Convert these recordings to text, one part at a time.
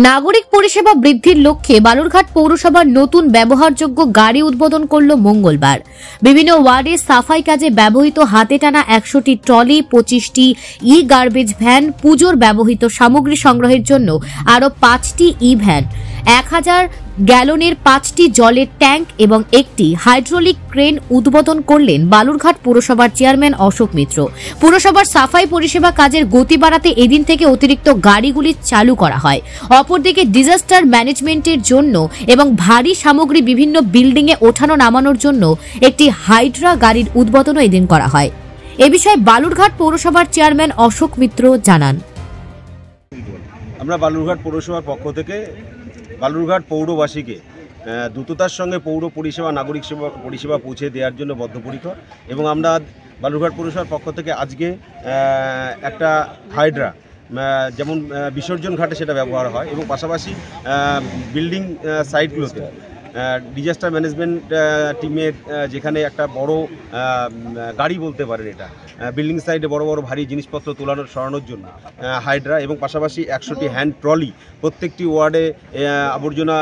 নাগরিক পরিষেবা বৃদ্ধির লক্ষ্যে বালুরঘাট পৌরসভার নতুন ব্যবহারযোগ্য গাড়ি উদ্বোধন করল মঙ্গলবার। বিভিন্ন ওয়ার্ডে সাফাই কাজে ব্যবহৃত হাতে টানা 100টি ট্রলি, 25টি ই গার্বেজ ভ্যান, পুজোর ব্যবহৃত সামগ্রী সংগ্রহের জন্য আরও 5টি ই ভ্যান, 1000 গ্যালনের 5টি জলের ট্যাঙ্ক এবং একটি হাইড্রোলিক ক্রেন উদ্বোধন করলেন বালুরঘাট পুরসভার চেয়ারম্যান অশোক মিত্র। পুরসভার সাফাই পরিষেবা কাজের গতি বাড়াতে এদিন থেকে অতিরিক্ত গাড়িগুলি চালু করা হয়। অপরদিকে ডিজাস্টার ম্যানেজমেন্টের জন্য এবং ভারী সামগ্রী বিভিন্ন বিল্ডিংয়ে ওঠানো নামানোর জন্য একটি হাইড্রা গাড়ির উদ্বোধনও এদিন করা হয়। এ বিষয়ে বালুরঘাট পৌরসভার চেয়ারম্যান অশোক মিত্র জানান, আমরা বালুরঘাট পৌরসভার পক্ষ থেকে বালুরঘাট পৌরবাসীকে দ্রুততার সঙ্গে পৌর পরিষেবা, নাগরিক সেবা পরিষেবা পৌঁছে দেওয়ার জন্য বদ্ধপরিকর এবং আমরা বালুরঘাট পৌরসভার পক্ষ থেকে আজকে একটা হাইড্রা যেমন বিসর্জন ঘাটে সেটা ব্যবহার হয় এবং পাশাপাশি বিল্ডিং সাইটগুলোতে ডিজাস্টার ম্যানেজমেন্ট টিমের যেখানে একটা বড় গাড়ি বলতে পারেন, এটা বিল্ডিং সাইডে বড় বড় ভারী জিনিসপত্র তোলানোর সরানোর জন্য হাইড্রা এবং পাশাপাশি 100টি হ্যান্ড ট্রলি প্রত্যেকটি ওয়ার্ডে আবর্জনা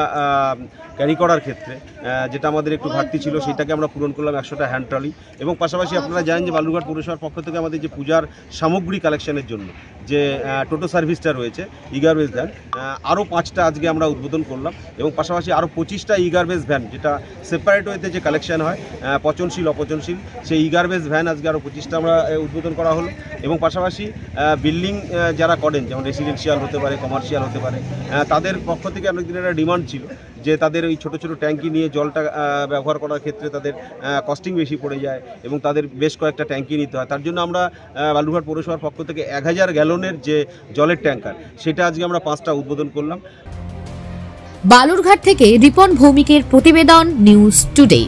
ক্যারি করার ক্ষেত্রে যেটা আমাদের একটু ঘাটতি ছিল সেটাকে আমরা পূরণ করলাম 100টা হ্যান্ড ট্রলি এবং পাশাপাশি আপনারা জানেন যে বালুরঘাট পৌরসভার পক্ষ থেকে আমাদের যে পূজার সামগ্রী কালেকশনের জন্য যে টোটো সার্ভিসটা রয়েছে ই গার্বেজ ভ্যান, আরও 5টা আজকে আমরা উদ্বোধন করলাম এবং পাশাপাশি আরও 25টা ই গার্বেজ ভ্যান, যেটা সেপারেট ওয়েতে যে কালেকশন হয় পচনশীল অপচনশীল, সেই ই গার্বেজ ভ্যান আজকে আরও 25টা আমরা উদ্বোধন করা হলো এবং পাশাপাশি বিল্ডিং যারা করেন, যেমন রেসিডেন্সিয়াল হতে পারে, কমার্শিয়াল হতে পারে, তাদের পক্ষ থেকে অনেক দিনের একটা ডিমান্ড ছিল যে তাদের ওই ছোটো ছোটো ট্যাঙ্কি নিয়ে জলটা ব্যবহার করার ক্ষেত্রে তাদের কস্টিং বেশি পড়ে যায় এবং তাদের বেশ কয়েকটা ট্যাঙ্কি নিতে হয়। তার জন্য আমরা বালুরঘাট পৌরসভার পক্ষ থেকে 1000 গ্যালনের যে জলের ট্যাঙ্কার, সেটা আজকে আমরা 5টা উদ্বোধন করলাম। বালুরঘাট থেকে রিপন ভৌমিকের প্রতিবেদন, নিউজ টুডে।